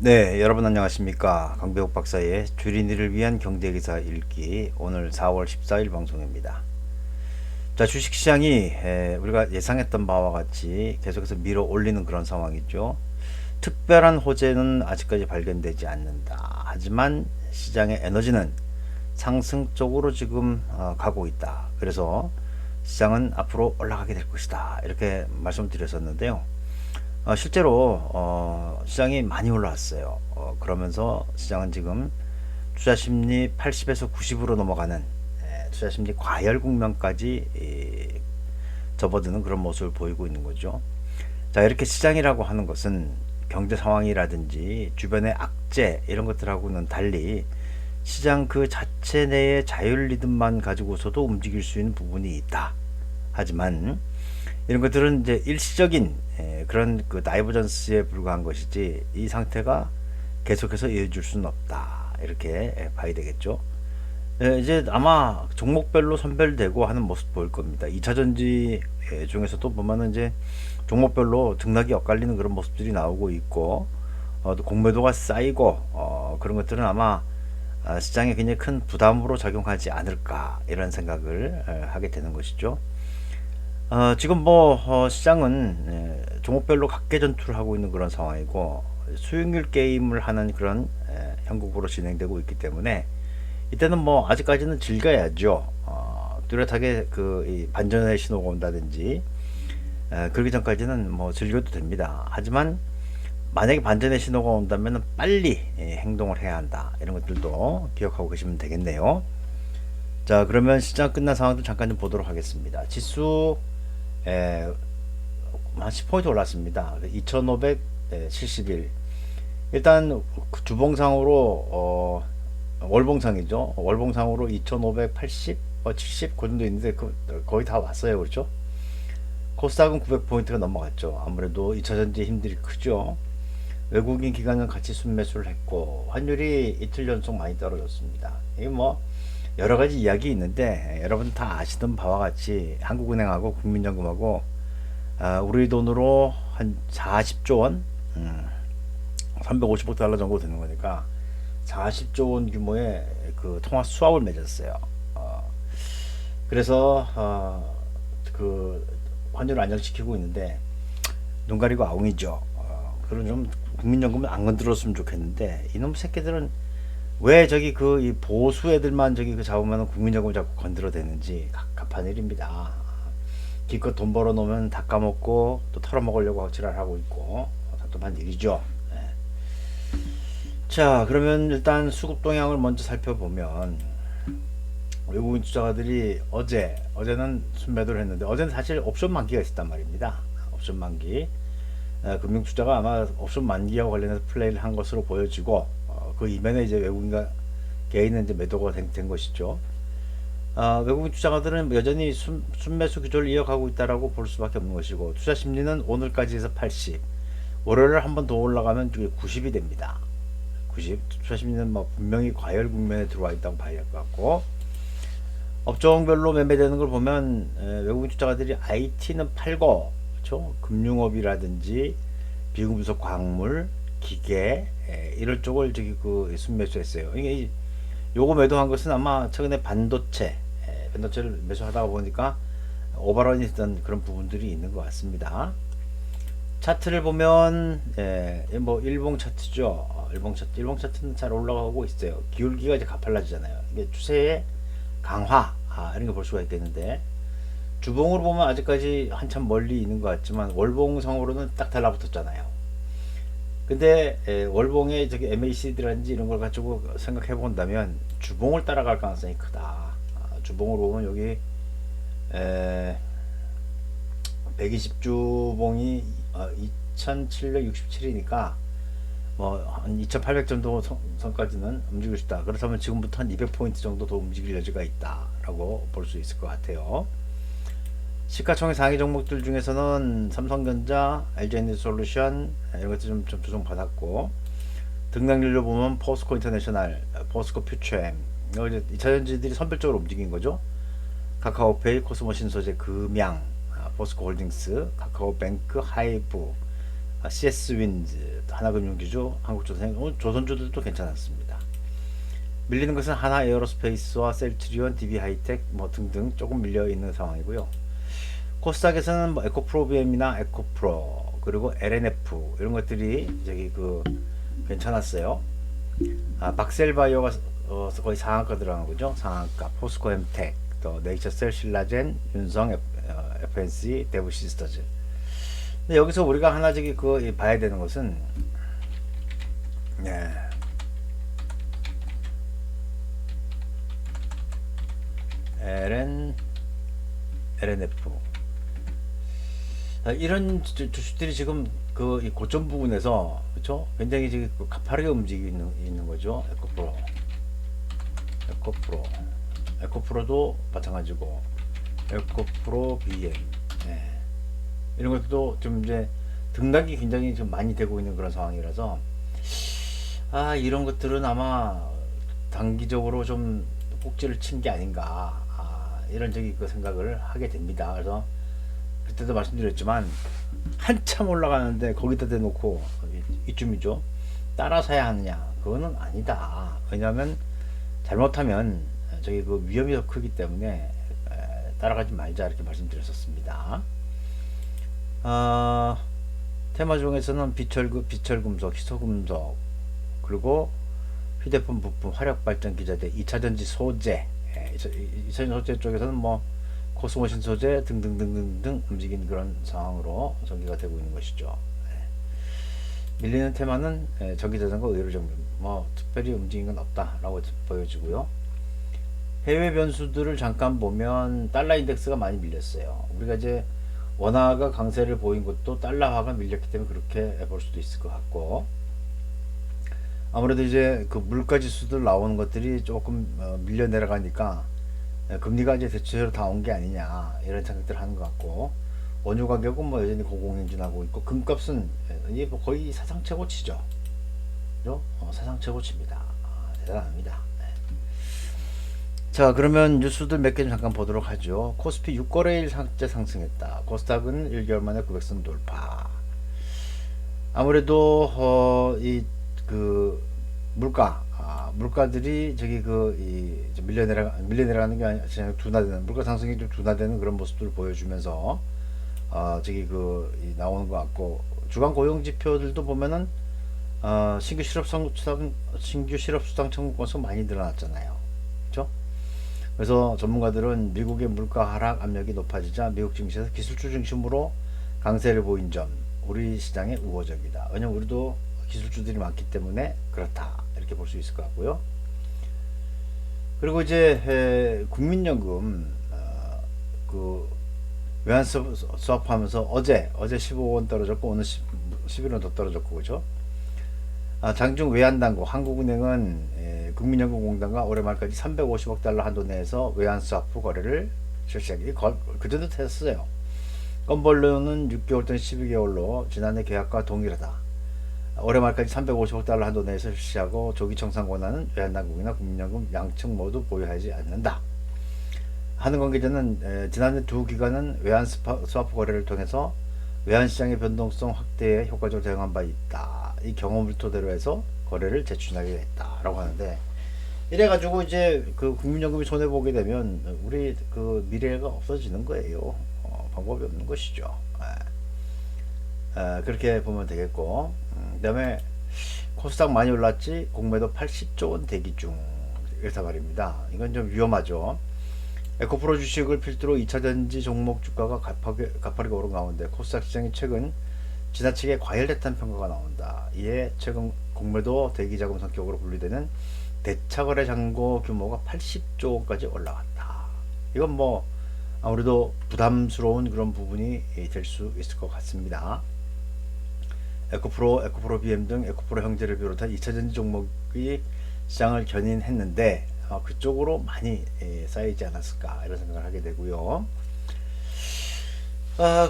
네, 여러분 안녕하십니까. 강배욱 박사의 주린이를 위한 경제기사 읽기 오늘 4월 14일 방송입니다. 자, 주식시장이 우리가 예상했던 바와 같이 계속해서 밀어 올리는 그런 상황이죠. 특별한 호재는 아직까지 발견되지 않는다. 하지만 시장의 에너지는 상승 쪽으로 지금 가고 있다. 그래서 시장은 앞으로 올라가게 될 것이다. 이렇게 말씀드렸었는데요. 실제로 시장이 많이 올라왔어요. 그러면서 시장은 지금 투자심리 80에서 90으로 넘어가는 투자심리 과열 국면까지 접어드는 그런 모습을 보이고 있는 거죠. 자, 이렇게 시장이라고 하는 것은 경제 상황이라든지 주변의 악재 이런 것들하고는 달리 시장 그 자체 내의 자율 리듬만 가지고서도 움직일 수 있는 부분이 있다. 하지만 이런 것들은 이제 일시적인 그런 그 다이버전스에 불과한 것이지 이 상태가 계속해서 이어질 수는 없다. 이렇게 봐야 되겠죠. 이제 아마 종목별로 선별되고 하는 모습 보일 겁니다. 2차전지 중에서도 보면은 이제 종목별로 등락이 엇갈리는 그런 모습들이 나오고 있고 또 공매도가 쌓이고 그런 것들은 아마 시장에 굉장히 큰 부담으로 작용하지 않을까 이런 생각을 하게 되는 것이죠. 지금 시장은 종목별로 각계 전투를 하고 있는 그런 상황이고 수익률 게임을 하는 그런 형국으로 진행되고 있기 때문에 이때는 아직까지는 즐겨야죠. 뚜렷하게 이 반전의 신호가 온다든지 그러기 전까지는 즐겨도 됩니다. 하지만 만약에 반전의 신호가 온다면 빨리 행동을 해야 한다. 이런 것들도 기억하고 계시면 되겠네요. 자, 그러면 시장 끝난 상황도 잠깐 좀 보도록 하겠습니다. 지수 한 10포인트 올랐습니다. 2571. 일단 주봉상으로 월봉상이죠. 월봉상으로 2580, 70 그 정도 있는데 거의 다 왔어요. 그렇죠? 코스닥은 900포인트가 넘어갔죠. 아무래도 2차전지 힘들이 크죠. 외국인 기관은 같이 순매수를 했고 환율이 이틀 연속 많이 떨어졌습니다. 이게 여러 가지 이야기 있는데 여러분 다 아시던 바와 같이 한국은행하고 국민연금하고 우리 돈으로 한 40조 원, 350억 달러 정도 되는 거니까 40조 원 규모의 그 통화 수합을 맺었어요. 그래서 그 환율을 안정시키고 있는데 눈 가리고 아웅이죠. 그런 좀 국민연금은 안 건드렸으면 좋겠는데 이놈 새끼들은 왜 저기 이 보수 애들만 저기 잡으면 국민연금 자꾸 건드려대는지 갑갑한 일입니다. 기껏 돈 벌어 놓으면 다 까먹고 또 털어먹으려고 지랄하고 있고 답답한 일이죠. 네. 자, 그러면 일단 수급 동향을 먼저 살펴보면 외국인 투자가들이 어제는 순매도를 했는데 어제는 사실 옵션 만기가 있었단 말입니다. 옵션 만기. 금융 투자가 아마 옵션 만기와 관련해서 플레이를 한 것으로 보여지고 그 이면에 이제 외국인과 개인은 이제 매도가 된 것이죠. 외국인 투자가들은 여전히 순매수 기조를 이어가고 있다라고 볼 수밖에 없는 것이고 투자 심리는 오늘까지 해서 80, 월요일을 한 번 더 올라가면 90이 됩니다. 90. 투자 심리는 분명히 과열 국면에 들어와 있다고 봐야 할 것 같고 업종별로 매매되는 걸 보면 외국인 투자가들이 IT는 팔고 그렇죠? 금융업이라든지 비금속 광물, 기계 이럴 쪽을 저기 순매수했어요. 이게 요거 매도한 것은 아마 최근에 반도체를 매수하다가 보니까 오버런이 있던 그런 부분들이 있는 것 같습니다. 차트를 보면 일봉 차트죠. 일봉 차트는 잘 올라가고 있어요. 기울기가 이제 가팔라지잖아요. 이게 추세의 강화 이런 거 볼 수가 있겠는데 주봉으로 보면 아직까지 한참 멀리 있는 것 같지만 월봉상으로는 딱 달라붙었잖아요. 근데 월봉의 저기 MACD라든지 이런 걸 가지고 생각해 본다면 주봉을 따라갈 가능성이 크다. 주봉으로 보면 여기 120주봉이 2767이니까 한 2800 정도 선까지는 움직일 수 있다. 그렇다면 지금부터 한 200포인트 정도 더 움직일 여지가 있다라고 볼 수 있을 것 같아요. 시가총액 상위 종목들 중에서는 삼성전자, LG에너지솔루션 이런 것들 좀 조정 받았고 등락률로 보면 포스코 인터내셔널, 포스코 퓨처엠 이제 2차전지들이 선별적으로 움직인 거죠. 카카오페이, 코스모 신소재, 금양, 포스코 홀딩스, 카카오뱅크, 하이브, CS 윈즈, 하나금융지주, 한국조선, 조선주들도 괜찮았습니다. 밀리는 것은 하나 에어로스페이스와 셀트리온, DB하이텍 뭐 등등 조금 밀려 있는 상황이고요. 코스닥에서는 뭐 에코프로비엠이나 에코프로 그리고 LNF 이런 것들이 저기 그 괜찮았어요. 박셀바이오가 거의 상한가 들어간 거죠. 상한가. 포스코엠텍, 또 네이처셀, 신라젠, 윤성, FNC, 대부시스터즈. 근데 여기서 우리가 하나 저기 그 봐야 되는 것은 예. LNF 이런 주식들이 지금 그 고점 부분에서 그렇죠? 굉장히 지금 가파르게 움직이고 있는 거죠. 에코프로도 마찬가지고 에코프로 BM 예. 이런 것도 좀 이제 등락이 굉장히 좀 많이 되고 있는 그런 상황이라서 이런 것들은 아마 단기적으로 좀 꼭지를 친 게 아닌가 이런 저기 그 생각을 하게 됩니다. 그래서 그때도 말씀드렸지만 한참 올라가는데 거기다 대놓고 이쯤이죠. 따라 사야 하느냐? 그거는 아니다. 왜냐하면 잘못하면 저기 그 위험이 더 크기 때문에 따라가지 말자 이렇게 말씀드렸었습니다. 테마 중에서는 비철금속, 희소금속 그리고 휴대폰 부품, 화력발전 기자재, 2차전지 소재, 2차전지 소재 쪽에서는 뭐 코스모신 소재 등등등등등 움직이는 그런 상황으로 전개가 되고 있는 것이죠. 밀리는 테마는 전기자전거, 의료정비 뭐 특별히 움직인 건 없다라고 보여지고요. 해외 변수들을 잠깐 보면 달러 인덱스가 많이 밀렸어요. 우리가 이제 원화가 강세를 보인 것도 달러화가 밀렸기 때문에 그렇게 볼 수도 있을 것 같고, 아무래도 이제 그 물가 지수들 나오는 것들이 조금 밀려 내려가니까 금리가 이제 대체로 다 온 게 아니냐 이런 생각들을 하는 것 같고, 원유 가격은 뭐 여전히 고공행진하고 있고, 금값은 이게 뭐 거의 사상 최고치죠. 그죠? 사상 최고치입니다. 대단합니다. 네. 자, 그러면 뉴스들 몇 개 좀 잠깐 보도록 하죠. 코스피 6거래일 상승했다. 코스닥은 1개월 만에 900선 돌파. 아무래도 그 물가들이 저기 밀려 내려가는 게 아니라 둔화되는, 물가 상승이 좀 둔화되는 그런 모습들을 보여주면서 저기 나오는 것 같고, 주간 고용 지표들도 보면은 신규 실업 수당 청구 건수 많이 늘어났잖아요. 그렇죠? 그래서 전문가들은 미국의 물가 하락 압력이 높아지자 미국 증시에서 기술주 중심으로 강세를 보인 점, 우리 시장에 우호적이다. 왜냐면 우리도 기술주들이 많기 때문에 그렇다 이렇게 볼 수 있을 것 같고요. 그리고 이제 국민연금 그 외환 수합하면서 어제 15원 떨어졌고 오늘 11원 더 떨어졌고, 그죠? 장중 외환당국 한국은행은 국민연금 공단과 올해 말까지 350억 달러 한도 내에서 외환 수합 후 거래를 실시하기, 그전도 했어요. 건볼로는 6개월 또는 12개월로 지난해 계약과 동일하다. 올해 말까지 350억 달러 한도 내에서 실시하고 조기 청산 권한은 외환당국이나 국민연금 양측 모두 보유하지 않는다 하는 관계자는 지난해 두 기관은 외환 스와프 거래를 통해서 외환시장의 변동성 확대에 효과적으로 대응한 바 있다. 이 경험을 토대로 해서 거래를 재추진하게 됐다라고 하는데, 이래가지고 이제 그 국민연금이 손해보게 되면 우리 그 미래가 없어지는 거예요. 방법이 없는 것이죠. 그렇게 보면 되겠고, 그 다음에 코스닥 많이 올랐지 공매도 80조 원 대기 중 이렇다 말입니다. 이건 좀 위험하죠. 에코프로 주식을 필두로 2차전지 종목 주가가 가파르게 오른 가운데 코스닥 시장이 최근 지나치게 과열됐다는 평가가 나온다. 이에 최근 공매도 대기자금 성격으로 분류되는 대차거래 잔고 규모가 80조 원까지 올라갔다. 이건 뭐 아무래도 부담스러운 그런 부분이 될 수 있을 것 같습니다. 에코프로 BM 등 에코프로 형제를 비롯한 2차전지 종목이 시장을 견인했는데 그쪽으로 많이 쌓이지 않았을까 이런 생각을 하게 되고요.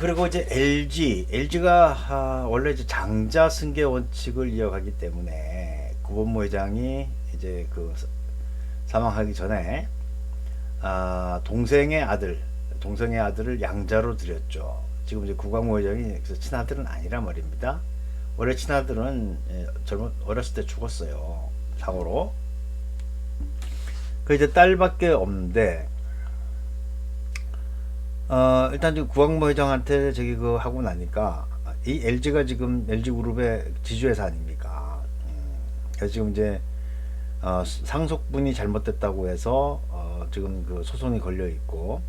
그리고 이제 LG가 원래 이제 장자 승계 원칙을 이어가기 때문에 구본모 회장이 이제 그 사망하기 전에 동생의 아들을 양자로 들였죠. 지금 이제 구광모 회장이 친아들은 아니란 말입니다. 원래 친아들은 어렸을 때 죽었어요. 사고로. 그 이제 딸밖에 없는데 일단 지금 구광모 회장한테 저기 그 하고 나니까 이 LG가 지금 LG그룹의 지주회사 아닙니까? 그래서 지금 이제 상속분이 잘못됐다고 해서 지금 그 소송이 걸려 있고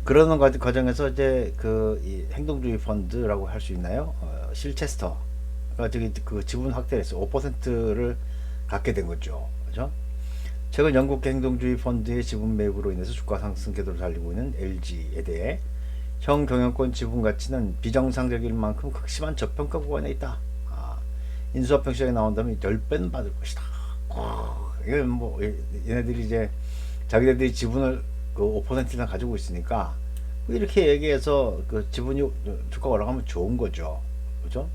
그러는 과정에서 이제 이 행동주의 펀드라고 할 수 있나요? 실체스터가 저기 그 지분 확대를 했어요. 5%를 갖게 된 거죠. 그죠? 최근 영국 행동주의 펀드의 지분 매입으로 인해서 주가 상승 궤도를 달리고 있는 LG에 대해 형 경영권 지분 가치는 비정상적일 만큼 극심한 저평가 구간에 있다. 인수합병 시장에 나온다면 10배는 받을 것이다. 이게 뭐 얘네들이 이제 자기네들이 지분을 그 5%나 가지고 있으니까 이렇게 얘기해서 그 지분이 주가가 올라가면 좋은 거죠. 그죠?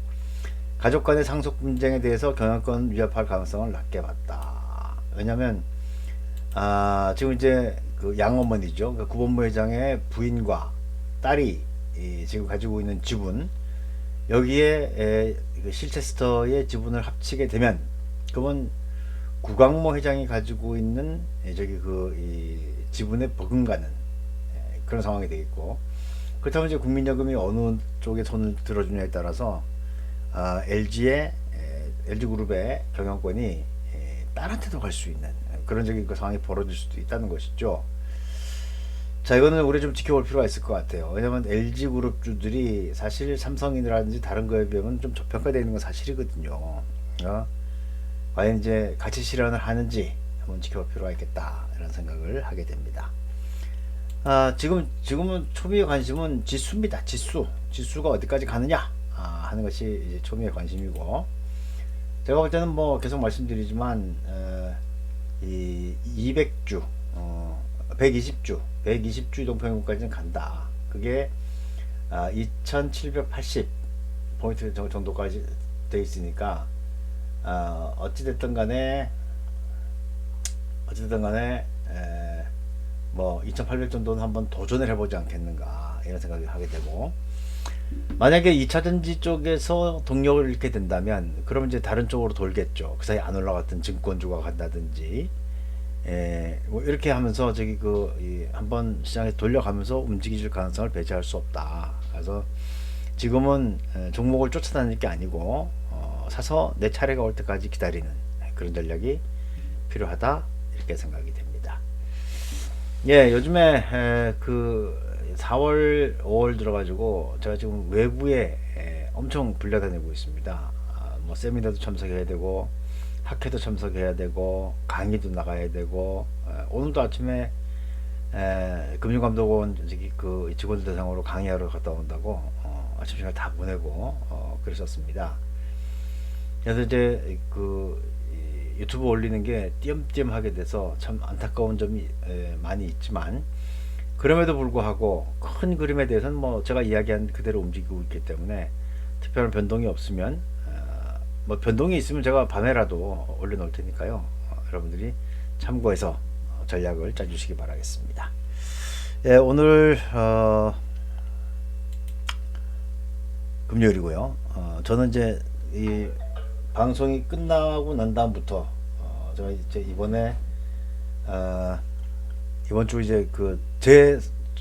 가족 간의 상속 분쟁에 대해서 경영권 위협할 가능성을 낮게 봤다. 왜냐면 지금 이제 그 양어머니죠. 그 구본모 회장의 부인과 딸이 지금 가지고 있는 지분 여기에 그 실체스터의 지분을 합치게 되면 그건 구광모 회장이 가지고 있는 저기 이 지분에 버금가는 그런 상황이 되겠고 그렇다면 이제 국민연금이 어느 쪽에 손을 들어주냐에 따라서 LG그룹의 경영권이 딸한테도 갈 수 있는 그런 저기 그 상황이 벌어질 수도 있다는 것이죠. 자, 이거는 우리 좀 지켜볼 필요가 있을 것 같아요. 왜냐면 LG그룹주들이 사실 삼성이라든지 다른 거에 비하면 좀 저평가되어 있는 건 사실이거든요. 과연 이제 가치 실현을 하는지 한번 지켜볼 필요가 있겠다 이런 생각을 하게 됩니다. 지금은 초미의 관심은 지수입니다. 지수가 어디까지 가느냐 하는 것이 이제 초미의 관심이고 제가 볼 때는 뭐 계속 말씀드리지만 이 200주 120주 이동평균까지는 간다. 그게 2780 포인트 정도까지 돼 있으니까 어찌됐든 간에 뭐 2800 정도는 한번 도전을 해보지 않겠는가 이런 생각을 하게 되고 만약에 2차전지 쪽에서 동력을 잃게 된다면 그러면 이제 다른 쪽으로 돌겠죠. 그 사이 안 올라갔던 증권주가 간다든지 뭐 이렇게 하면서 저기 한번 시장에 돌려가면서 움직일 가능성을 배제할 수 없다. 그래서 지금은 종목을 쫓아다닐 게 아니고 사서 내 차례가 올 때까지 기다리는 그런 전략이 필요하다 이렇게 생각이 됩니다. 예, 요즘에 그 4월, 5월 들어가지고 제가 지금 외부에 엄청 불려다니고 있습니다. 뭐 세미나도 참석해야 되고 학회도 참석해야 되고 강의도 나가야 되고 오늘도 아침에 금융감독원 그 직원들 대상으로 강의하러 갔다 온다고 아침 시간 다 보내고 그랬었습니다. 그래서 이제 유튜브 올리는 게 띄엄띄엄 하게 돼서 참 안타까운 점이 많이 있지만 그럼에도 불구하고 큰 그림에 대해서는 뭐 제가 이야기한 그대로 움직이고 있기 때문에 특별한 변동이 없으면 뭐 변동이 있으면 제가 밤에라도 올려놓을 테니까요. 여러분들이 참고해서 전략을 짜주시기 바라겠습니다. 예, 오늘 금요일이고요. 저는 이제 이 방송이 끝나고 난 다음부터 제가 이제 이번에 이번 주 이제 제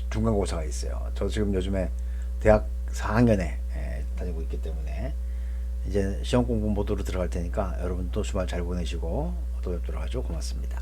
중간고사가 있어요. 저 지금 요즘에 대학 4학년에 다니고 있기 때문에 이제 시험 공부 모드로 들어갈 테니까 여러분 또 주말 잘 보내시고 또 뵙도록 하죠. 고맙습니다.